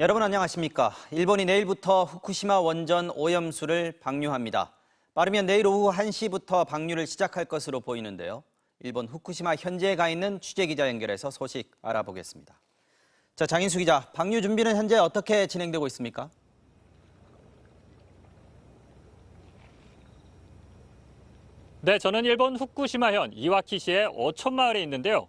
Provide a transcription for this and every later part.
여러분 안녕하십니까? 일본이 내일부터 후쿠시마 원전 오염수를 방류합니다. 빠르면 내일 오후 1시부터 방류를 시작할 것으로 보이는데요. 일본 후쿠시마 현지에 가 있는 취재기자 연결해서 소식 알아보겠습니다. 자, 장인수 기자, 방류 준비는 현재 어떻게 진행되고 있습니까? 네, 저는 일본 후쿠시마현 이와키시의 어촌마을에 있는데요.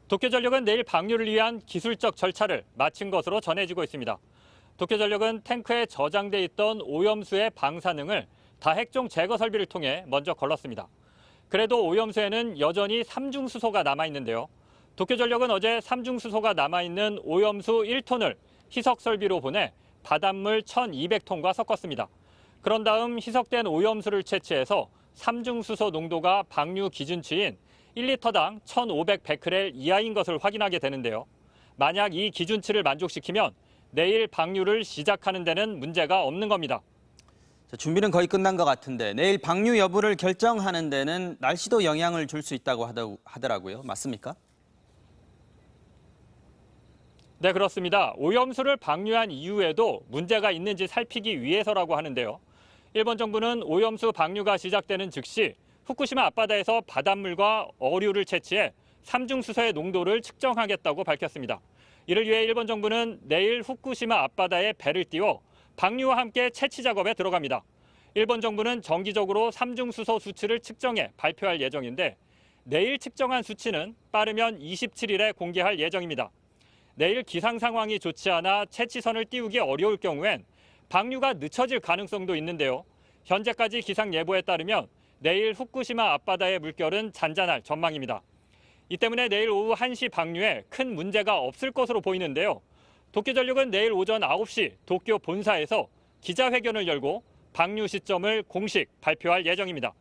도쿄전력은 내일 방류를 위한 기술적 절차를 마친 것으로 전해지고 있습니다. 도쿄전력은 탱크에 저장돼 있던 오염수의 방사능을 다핵종 제거 설비를 통해 먼저 걸렀습니다. 그래도 오염수에는 여전히 삼중수소가 남아있는데요. 도쿄전력은 어제 삼중수소가 남아있는 오염수 1톤을 희석 설비로 보내 바닷물 1,200톤과 섞었습니다. 그런 다음 희석된 오염수를 채취해서 삼중수소 농도가 방류 기준치인 1리터당 1,500베크렐 이하인 것을 확인하게 되는데요. 만약 이 기준치를 만족시키면 내일 방류를 시작하는 데는 문제가 없는 겁니다. 자, 준비는 거의 끝난 것 같은데 내일 방류 여부를 결정하는 데는 날씨도 영향을 줄 수 있다고 하더라고요. 맞습니까? 네, 그렇습니다. 오염수를 방류한 이후에도 문제가 있는지 살피기 위해서라고 하는데요. 일본 정부는 오염수 방류가 시작되는 즉시 후쿠시마 앞바다에서 바닷물과 어류를 채취해 삼중수소의 농도를 측정하겠다고 밝혔습니다. 이를 위해 일본 정부는 내일 후쿠시마 앞바다에 배를 띄워 방류와 함께 채취 작업에 들어갑니다. 일본 정부는 정기적으로 삼중수소 수치를 측정해 발표할 예정인데 내일 측정한 수치는 빠르면 27일에 공개할 예정입니다. 내일 기상 상황이 좋지 않아 채취선을 띄우기 어려울 경우엔 방류가 늦춰질 가능성도 있는데요. 현재까지 기상 예보에 따르면 내일 후쿠시마 앞바다의 물결은 잔잔할 전망입니다. 이 때문에 내일 오후 1시 방류에 큰 문제가 없을 것으로 보이는데요. 도쿄전력은 내일 오전 9시 도쿄 본사에서 기자회견을 열고 방류 시점을 공식 발표할 예정입니다.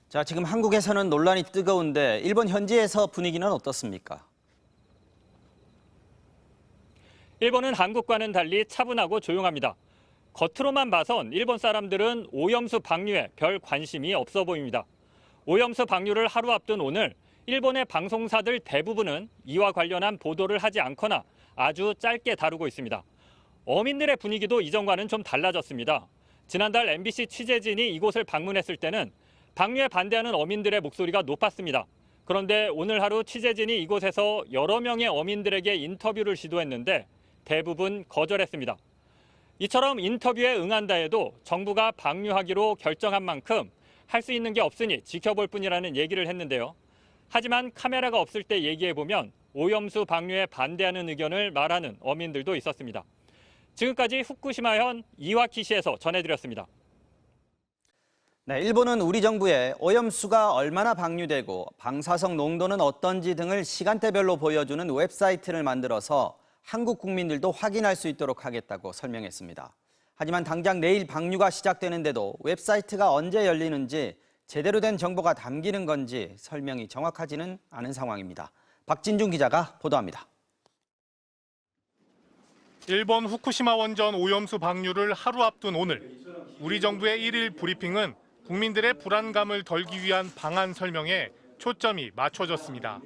자, 지금 한국에서는 논란이 뜨거운데 일본 현지에서 분위기는 어떻습니까? 일본은 한국과는 달리 차분하고 조용합니다. 겉으로만 봐선 일본 사람들은 오염수 방류에 별 관심이 없어 보입니다. 오염수 방류를 하루 앞둔 오늘 일본의 방송사들 대부분은 이와 관련한 보도를 하지 않거나 아주 짧게 다루고 있습니다. 어민들의 분위기도 이전과는 좀 달라졌습니다. 지난달 MBC 취재진이 이곳을 방문했을 때는 방류에 반대하는 어민들의 목소리가 높았습니다. 그런데 오늘 하루 취재진이 이곳에서 여러 명의 어민들에게 인터뷰를 시도했는데 대부분 거절했습니다. 이처럼 인터뷰에 응한다 해도 정부가 방류하기로 결정한 만큼 할 수 있는 게 없으니 지켜볼 뿐이라는 얘기를 했는데요. 하지만 카메라가 없을 때 얘기해보면 오염수 방류에 반대하는 의견을 말하는 어민들도 있었습니다. 지금까지 후쿠시마현 이와키시에서 전해드렸습니다. 네, 일본은 우리 정부에 오염수가 얼마나 방류되고 방사성 농도는 어떤지 등을 시간대별로 보여주는 웹사이트를 만들어서 한국 국민들도 확인할 수 있도록 하겠다고 설명했습니다. 하지만 당장 내일 방류가 시작되는데도 웹사이트가 언제 열리는지 제대로 된 정보가 담기는 건지 설명이 정확하지는 않은 상황입니다. 박진중 기자가 보도합니다. 일본 후쿠시마 원전 오염수 방류를 하루 앞둔 오늘, 우리 정부의 1일 브리핑은 국민들의 불안감을 덜기 위한 방안 설명에 초점이 맞춰졌습니다.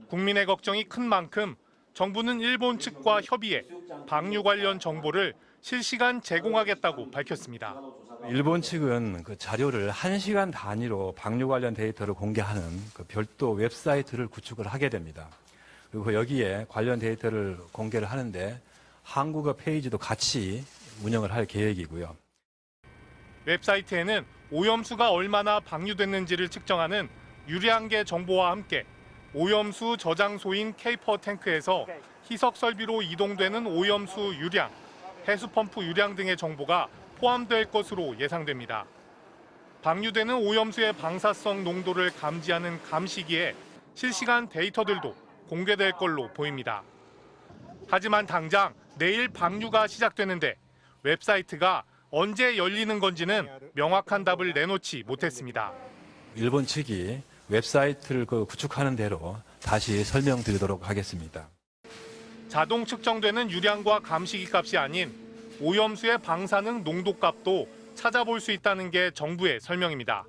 국민의 걱정이 큰 만큼 정부는 일본 측과 협의해 방류 관련 정보를 실시간 제공하겠다고 밝혔습니다. 일본 측은 그 자료를 1시간 단위로 방류 관련 데이터를 공개하는 그 별도 웹사이트를 구축을 하게 됩니다. 그리고 여기에 관련 데이터를 공개를 하는데 한국어 페이지도 같이 운영을 할 계획이고요. 웹사이트에는 오염수가 얼마나 방류됐는지를 측정하는 유량계 정보와 함께 오염수 저장소인 K4 탱크에서 희석 설비로 이동되는 오염수 유량, 해수펌프 유량 등의 정보가 포함될 것으로 예상됩니다. 방류되는 오염수의 방사성 농도를 감지하는 감시기에 실시간 데이터들도 공개될 걸로 보입니다. 하지만 당장 내일 방류가 시작되는데 웹사이트가 언제 열리는 건지는 명확한 답을 내놓지 못했습니다. 일본 측이 웹사이트를 구축하는 대로 다시 설명드리도록 하겠습니다. 자동 측정되는 유량과 감시기 값이 아닌 오염수의 방사능 농도 값도 찾아볼 수 있다는 게 정부의 설명입니다.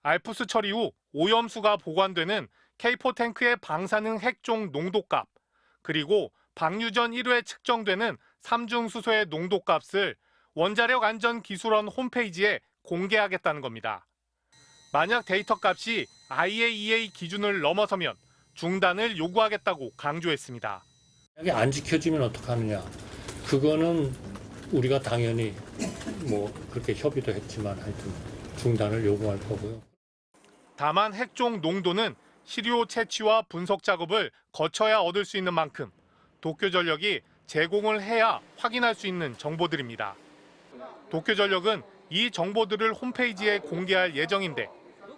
알프스 처리 후 오염수가 보관되는 K4 탱크의 방사능 핵종 농도 값, 그리고 방류 전 1회 측정되는 삼중수소의 농도값을 원자력안전기술원 홈페이지에 공개하겠다는 겁니다. 만약 데이터 값이 IAEA 기준을 넘어서면 중단을 요구하겠다고 강조했습니다. 만약에 안 지켜지면 어떡하느냐. 그거는 우리가 당연히 그렇게 협의도 했지만 하여튼 중단을 요구할 거고요. 다만 핵종 농도는 시료 채취와 분석 작업을 거쳐야 얻을 수 있는 만큼 도쿄전력이 제공을 해야 확인할 수 있는 정보들입니다. 도쿄전력은 이 정보들을 홈페이지에 공개할 예정인데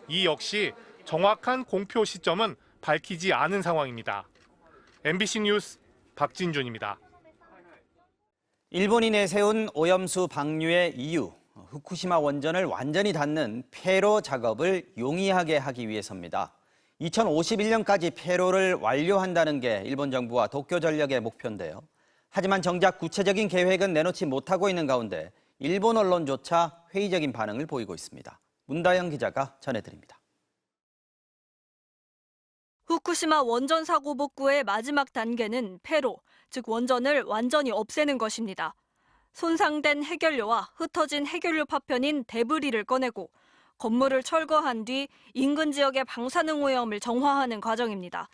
이 역시 정확한 공표 시점은 밝히지 않은 상황입니다. MBC 뉴스 박진준입니다. 일본이 내세운 오염수 방류의 이유, 후쿠시마 원전을 완전히 닫는 폐로 작업을 용이하게 하기 위해서입니다. 2051년까지 폐로를 완료한다는 게 일본 정부와 도쿄전력의 목표인데요. 하지만 정작 구체적인 계획은 내놓지 못하고 있는 가운데 일본 언론조차 회의적인 반응을 보이고 있습니다. 문다영 기자가 전해드립니다. 후쿠시마 원전 사고 복구의 마지막 단계는 폐로, 즉 원전을 완전히 없애는 것입니다. 손상된 해결료와 흩어진 해결료 파편인 데브리를 꺼내고 건물을 철거한 뒤 인근 지역의 방사능 오염을 정화하는 과정입니다.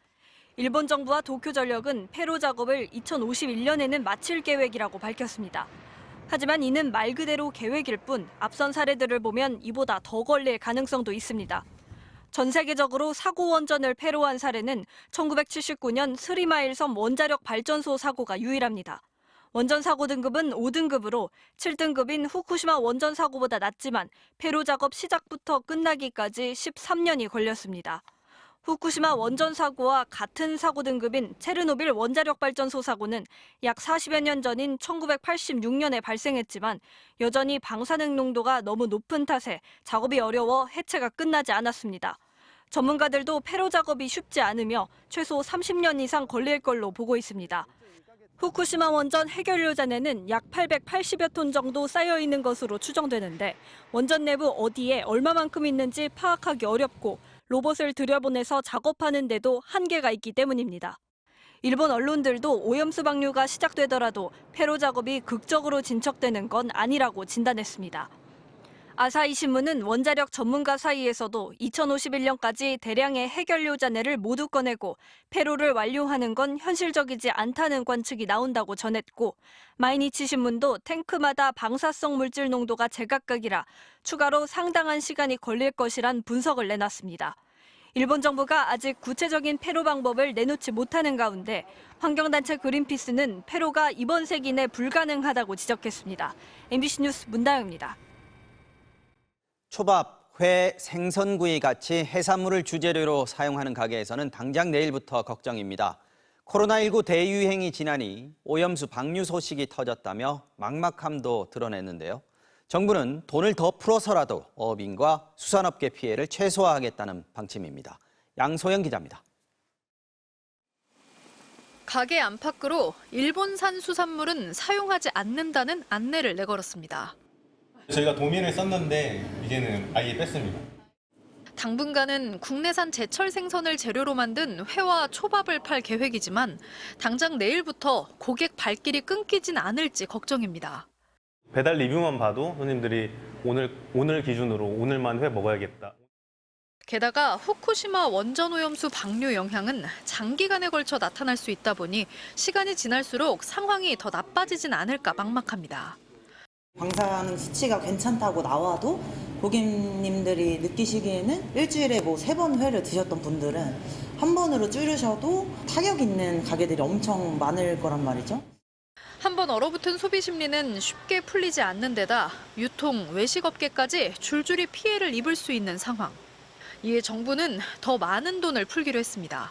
일본 정부와 도쿄전력은 폐로 작업을 2051년에는 마칠 계획이라고 밝혔습니다. 하지만 이는 말 그대로 계획일 뿐 앞선 사례들을 보면 이보다 더 걸릴 가능성도 있습니다. 전 세계적으로 사고 원전을 폐로한 사례는 1979년 스리마일 섬 원자력 발전소 사고가 유일합니다. 원전 사고 등급은 5등급으로 7등급인 후쿠시마 원전 사고보다 낮지만 폐로 작업 시작부터 끝나기까지 13년이 걸렸습니다. 후쿠시마 원전 사고와 같은 사고 등급인 체르노빌 원자력 발전소 사고는 약 40여 년 전인 1986년에 발생했지만 여전히 방사능 농도가 너무 높은 탓에 작업이 어려워 해체가 끝나지 않았습니다. 전문가들도 폐로 작업이 쉽지 않으며 최소 30년 이상 걸릴 걸로 보고 있습니다. 후쿠시마 원전 해결료 잔해는 약 880여 톤 정도 쌓여 있는 것으로 추정되는데 원전 내부 어디에 얼마만큼 있는지 파악하기 어렵고 로봇을 들여보내서 작업하는 데도 한계가 있기 때문입니다. 일본 언론들도 오염수 방류가 시작되더라도 폐로 작업이 극적으로 진척되는 건 아니라고 진단했습니다. 아사히 신문은 원자력 전문가 사이에서도 2051년까지 대량의 해결료 잔해를 모두 꺼내고 폐로를 완료하는 건 현실적이지 않다는 관측이 나온다고 전했고 마이니치 신문도 탱크마다 방사성 물질 농도가 제각각이라 추가로 상당한 시간이 걸릴 것이란 분석을 내놨습니다. 일본 정부가 아직 구체적인 폐로 방법을 내놓지 못하는 가운데 환경단체 그린피스는 폐로가 이번 세기 내 불가능하다고 지적했습니다. MBC 뉴스 문다영입니다. 초밥, 회, 생선구이 같이 해산물을 주재료로 사용하는 가게에서는 당장 내일부터 걱정입니다. 코로나19 대유행이 지나니 오염수 방류 소식이 터졌다며 막막함도 드러냈는데요. 정부는 돈을 더 풀어서라도 어업인과 수산업계 피해를 최소화하겠다는 방침입니다. 양소영 기자입니다. 가게 안팎으로 일본산 수산물은 사용하지 않는다는 안내를 내걸었습니다. 저희가 도미를 썼는데 이제는 아예 뺐습니다. 당분간은 국내산 제철 생선을 재료로 만든 회와 초밥을 팔 계획이지만 당장 내일부터 고객 발길이 끊기진 않을지 걱정입니다. 배달 리뷰만 봐도 손님들이 오늘 기준으로 오늘만 회 먹어야겠다. 게다가 후쿠시마 원전 오염수 방류 영향은 장기간에 걸쳐 나타날 수 있다 보니 시간이 지날수록 상황이 더 나빠지진 않을까 막막합니다. 방사능 수치가 괜찮다고 나와도 고객님들이 느끼시기에는 일주일에 3번 회를 드셨던 분들은 한 번으로 줄이셔도 타격 있는 가게들이 엄청 많을 거란 말이죠. 한번 얼어붙은 소비 심리는 쉽게 풀리지 않는 데다 유통, 외식업계까지 줄줄이 피해를 입을 수 있는 상황. 이에 정부는 더 많은 돈을 풀기로 했습니다.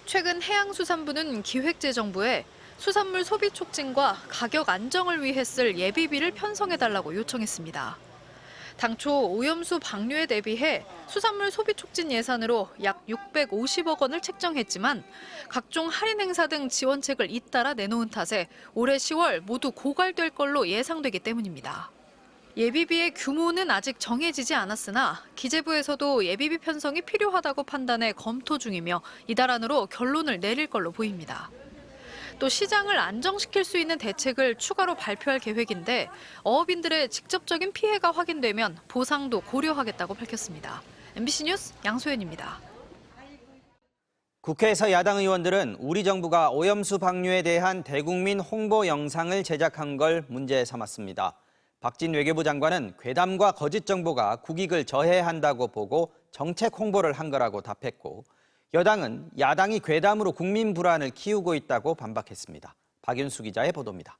최근 해양수산부는 기획재정부에 수산물 소비 촉진과 가격 안정을 위해 쓸 예비비를 편성해달라고 요청했습니다. 당초 오염수 방류에 대비해 수산물 소비 촉진 예산으로 약 650억 원을 책정했지만 각종 할인 행사 등 지원책을 잇따라 내놓은 탓에 올해 10월 모두 고갈될 걸로 예상되기 때문입니다. 예비비의 규모는 아직 정해지지 않았으나 기재부에서도 예비비 편성이 필요하다고 판단해 검토 중이며 이달 안으로 결론을 내릴 걸로 보입니다. 또 시장을 안정시킬 수 있는 대책을 추가로 발표할 계획인데 어업인들의 직접적인 피해가 확인되면 보상도 고려하겠다고 밝혔습니다. MBC 뉴스 양소연입니다. 국회에서 야당 의원들은 우리 정부가 오염수 방류에 대한 대국민 홍보 영상을 제작한 걸 문제 삼았습니다. 박진 외교부 장관은 괴담과 거짓 정보가 국익을 저해한다고 보고 정책 홍보를 한 거라고 답했고, 여당은 야당이 괴담으로 국민 불안을 키우고 있다고 반박했습니다. 박윤수 기자의 보도입니다.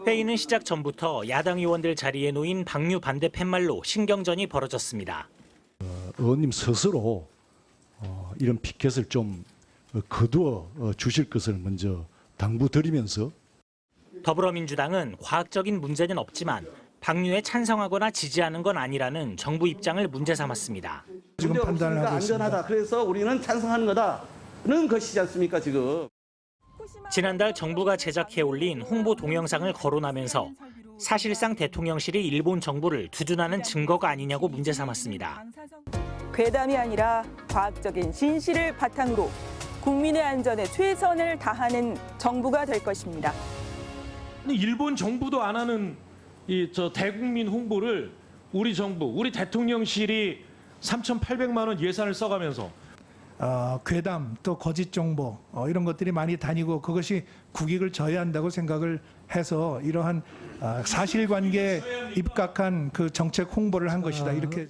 회의는 시작 전부터 야당 의원들 자리에 놓인 방류 반대 팻말로 신경전이 벌어졌습니다. 의원님 스스로 이런 피켓을 좀 거두어 주실 것을 먼저 당부드리면서, 더불어민주당은 과학적인 문제는 없지만 방류에 찬성하거나 지지하는 건 아니라는 정부 입장을 문제 삼았습니다. 지금 판단을 하고 있습니다. 안전하다. 그래서 우리는 찬성하는 거다는 것이지 않습니까, 지금. 지난달 정부가 제작해 올린 홍보 동영상을 거론하면서 사실상 대통령실이 일본 정부를 두둔하는 증거가 아니냐고 문제 삼았습니다. 괴담이 아니라 과학적인 진실을 바탕으로 국민의 안전에 최선을 다하는 정부가 될 것입니다. 일본 정부도 안 하는 대국민 홍보를 우리 정부, 우리 대통령실이 3,800만 원 예산을 써가면서 괴담 또 거짓 정보 이런 것들이 많이 다니고 그것이 국익을 저해한다고 생각을 해서 이러한 사실관계에 입각한 그 정책 홍보를 한 것이다. 이렇게.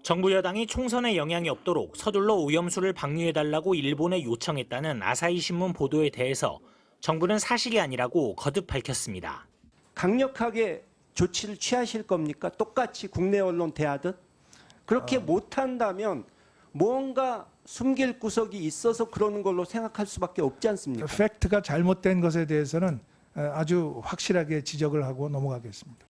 정부 여당이 총선에 영향이 없도록 서둘러 오염수를 방류해달라고 일본에 요청했다는 아사히 신문 보도에 대해서 정부는 사실이 아니라고 거듭 밝혔습니다. 강력하게 조치를 취하실 겁니까? 똑같이 국내 언론 대하듯? 그렇게 못한다면 뭔가 숨길 구석이 있어서 그러는 걸로 생각할 수밖에 없지 않습니까? 팩트가 잘못된 것에 대해서는 아주 확실하게 지적을 하고 넘어가겠습니다.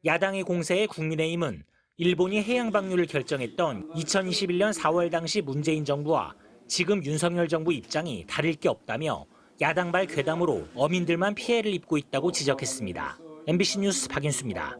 야당의 공세에 국민의힘은 일본이 해양 방류를 결정했던 2021년 4월 당시 문재인 정부와 지금 윤석열 정부 입장이 다를 게 없다며 야당발 괴담으로 어민들만 피해를 입고 있다고 지적했습니다. MBC 뉴스 박윤수입니다.